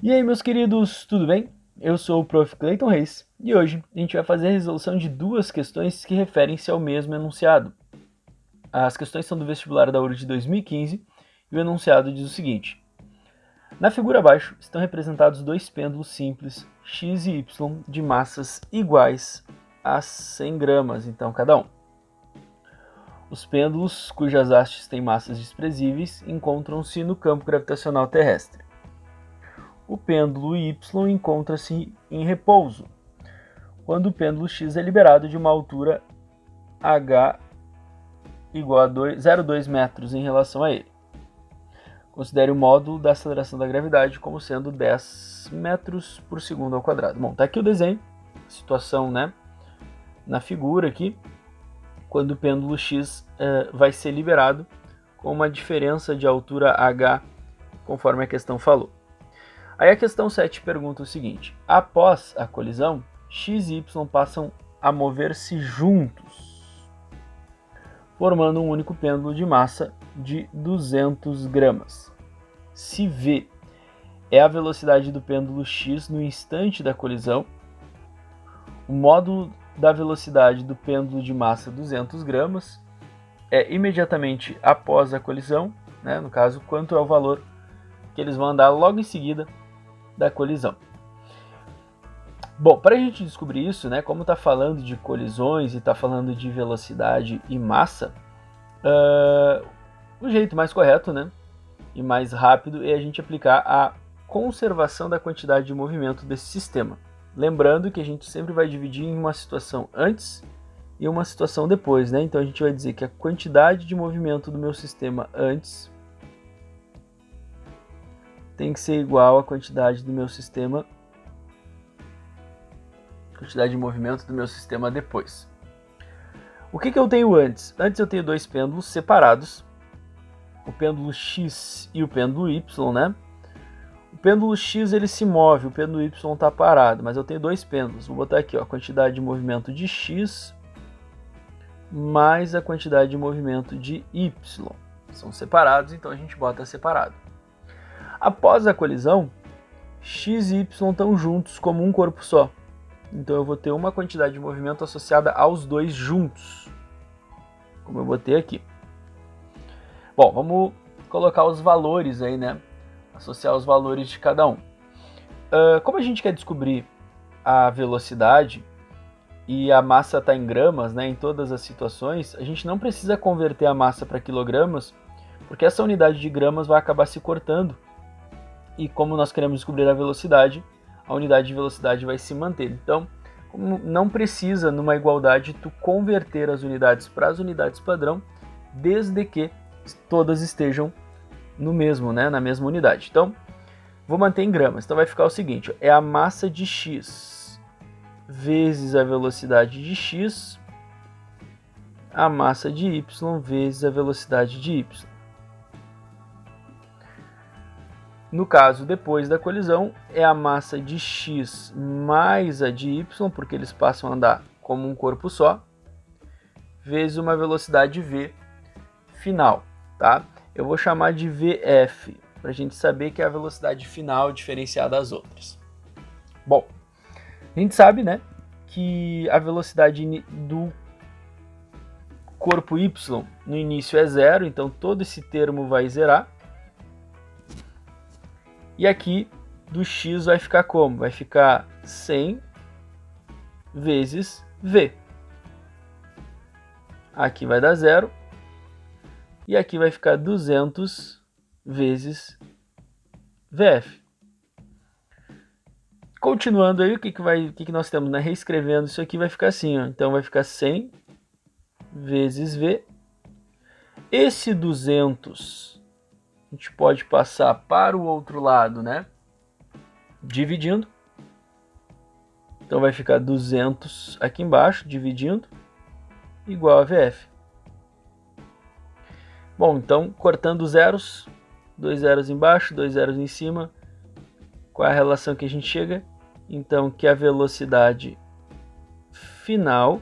E aí, meus queridos, tudo bem? Eu sou o Prof. Clayton Reis e hoje a gente vai fazer a resolução de duas questões que referem-se ao mesmo enunciado. As questões são do vestibular da URGS de 2015 e o enunciado diz o seguinte: na figura abaixo estão representados dois pêndulos simples x e y de massas iguais a 100 gramas, então cada um. Os pêndulos cujas hastes têm massas desprezíveis encontram-se no campo gravitacional terrestre. O pêndulo Y encontra-se em repouso, quando o pêndulo X é liberado de uma altura h igual a 0,2 metros em relação a ele. Considere o módulo da aceleração da gravidade como sendo 10 metros por segundo ao quadrado. Bom, tá aqui o desenho, situação, né, na figura aqui, quando o pêndulo X vai ser liberado com uma diferença de altura h, conforme a questão falou. Aí a questão 7 pergunta o seguinte: após a colisão, x e y passam a mover-se juntos, formando um único pêndulo de massa de 200 gramas. Se v é a velocidade do pêndulo x no instante da colisão, o módulo da velocidade do pêndulo de massa 200 gramas é imediatamente após a colisão, né, no caso, quanto é o valor que eles vão andar logo em seguida da colisão. Bom, para a gente descobrir isso, né, como está falando de colisões e está falando de velocidade e massa, o jeito mais correto, né, e mais rápido é a gente aplicar a conservação da quantidade de movimento desse sistema. Lembrando que a gente sempre vai dividir em uma situação antes e uma situação depois, né? Então a gente vai dizer que a quantidade de movimento do meu sistema antes tem que ser igual à quantidade do meu sistema, quantidade de movimento do meu sistema depois. O que eu tenho antes? Antes eu tenho dois pêndulos separados, o pêndulo X e o pêndulo Y, né? O pêndulo X ele se move, o pêndulo Y está parado, mas eu tenho dois pêndulos. Vou botar aqui, ó, a quantidade de movimento de X mais a quantidade de movimento de Y. São separados, então a gente bota separado. Após a colisão, x e y estão juntos como um corpo só. Então eu vou ter uma quantidade de movimento associada aos dois juntos, como eu botei aqui. Bom, vamos colocar os valores aí, né? Associar os valores de cada um. Como a gente quer descobrir a velocidade e a massa está em gramas, né, em todas as situações, a gente não precisa converter a massa para quilogramas, porque essa unidade de gramas vai acabar se cortando. E como nós queremos descobrir a velocidade, a unidade de velocidade vai se manter. Então, não precisa, numa igualdade, tu converter as unidades para as unidades padrão, desde que todas estejam no mesmo, né, na mesma unidade. Então, vou manter em gramas. Então vai ficar o seguinte, ó, é a massa de x vezes a velocidade de x, a massa de y vezes a velocidade de y. No caso, depois da colisão, é a massa de x mais a de y, porque eles passam a andar como um corpo só, vezes uma velocidade v final, tá? Eu vou chamar de vf, para a gente saber que é a velocidade final diferenciada das outras. Bom, a gente sabe, né, que a velocidade do corpo y no início é zero, então todo esse termo vai zerar. E aqui do x vai ficar como? Vai ficar 100 vezes v. Aqui vai dar zero. E aqui vai ficar 200 vezes vf. Continuando aí, o que nós temos, né? Reescrevendo isso aqui vai ficar assim, ó. Então vai ficar 100 vezes v. Esse 200 a gente pode passar para o outro lado, né? Dividindo. Então vai ficar 200 aqui embaixo, dividindo, igual a vf. Bom, então cortando zeros, 2 zeros embaixo, 2 zeros em cima, qual é a relação que a gente chega? Então que a velocidade final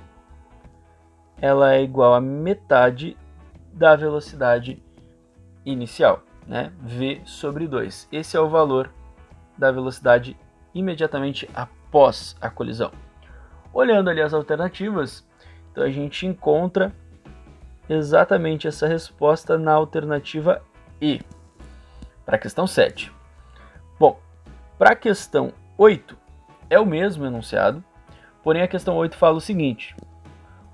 ela é igual a metade da velocidade inicial, né? V sobre 2. Esse é o valor da velocidade imediatamente após a colisão. Olhando ali as alternativas, então a gente encontra exatamente essa resposta na alternativa E, para a questão 7. Bom, para a questão 8 é o mesmo enunciado, porém a questão 8 fala o seguinte: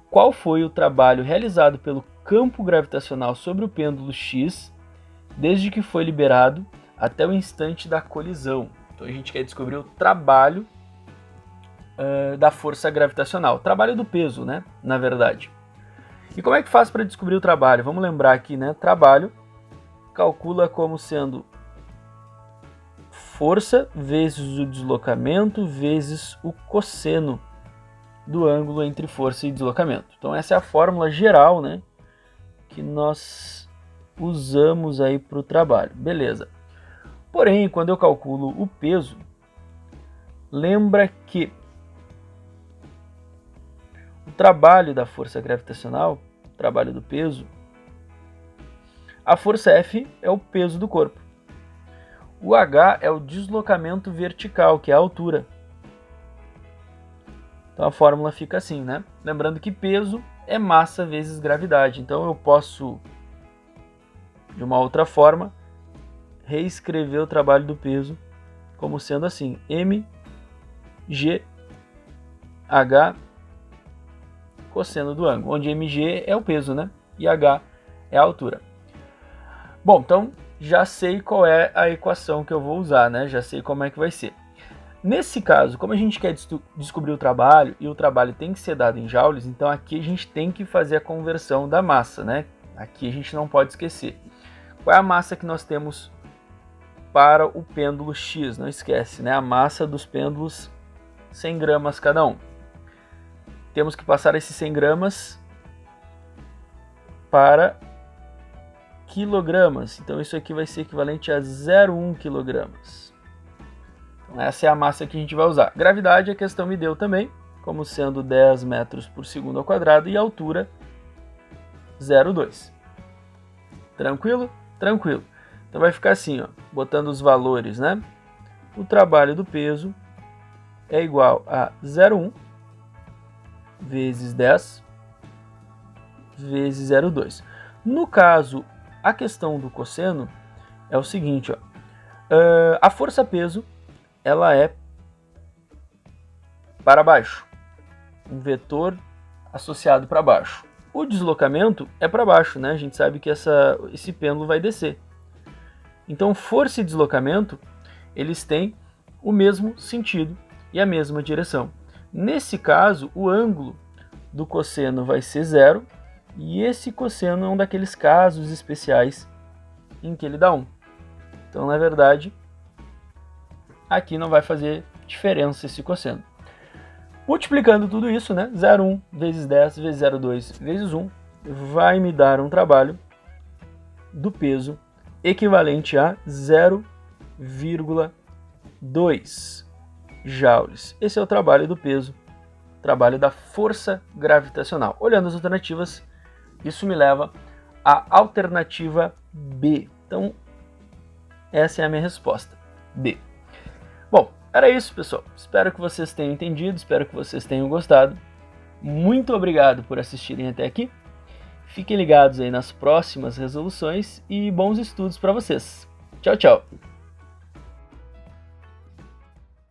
qual foi o trabalho realizado pelo campo gravitacional sobre o pêndulo X desde que foi liberado até o instante da colisão? Então a gente quer descobrir o trabalho da força gravitacional, trabalho do peso, né, na verdade. E como é que faz para descobrir o trabalho? Vamos lembrar aqui, né, trabalho calcula como sendo força vezes o deslocamento vezes o cosseno do ângulo entre força e deslocamento. Então essa é a fórmula geral, né, que nós usamos aí para o trabalho. Beleza. Porém, quando eu calculo o peso, lembra que o trabalho da força gravitacional, o trabalho do peso, a força F é o peso do corpo. O H é o deslocamento vertical, que é a altura. Então a fórmula fica assim, né? Lembrando que peso é massa vezes gravidade. Então eu posso, de uma outra forma, reescrever o trabalho do peso como sendo assim: mg h cosseno do ângulo, onde mg é o peso, né? E h é a altura. Bom, então já sei qual é a equação que eu vou usar, né? Já sei como é que vai ser. Nesse caso, como a gente quer descobrir o trabalho e o trabalho tem que ser dado em joules, então aqui a gente tem que fazer a conversão da massa, né? Aqui a gente não pode esquecer. Qual é a massa que nós temos para o pêndulo X? Não esquece, né? A massa dos pêndulos, 100 gramas cada um. Temos que passar esses 100 gramas para quilogramas. Então isso aqui vai ser equivalente a 0,1 quilogramas. Então essa é a massa que a gente vai usar. Gravidade a questão me deu também, como sendo 10 metros por segundo ao quadrado, e altura 0,2. Tranquilo? Tranquilo. Então vai ficar assim, ó, botando os valores, né? O trabalho do peso é igual a 0,1 vezes 10 vezes 0,2. No caso, a questão do cosseno é o seguinte, ó, a força-peso ela é para baixo, um vetor associado para baixo. O deslocamento é para baixo, né? A gente sabe que esse pêndulo vai descer. Então, força e deslocamento, eles têm o mesmo sentido e a mesma direção. Nesse caso, o ângulo do cosseno vai ser 0, e esse cosseno é um daqueles casos especiais em que ele dá 1. Então, na verdade, aqui não vai fazer diferença esse cosseno. Multiplicando tudo isso, né, 0,1 vezes 10 vezes 0,2 vezes 1, vai me dar um trabalho do peso equivalente a 0,2 joules. Esse é o trabalho do peso, trabalho da força gravitacional. Olhando as alternativas, isso me leva à alternativa B. Então, essa é a minha resposta, B. Bom, era isso, pessoal. Espero que vocês tenham entendido, espero que vocês tenham gostado. Muito obrigado por assistirem até aqui. Fiquem ligados aí nas próximas resoluções e bons estudos para vocês. Tchau, tchau!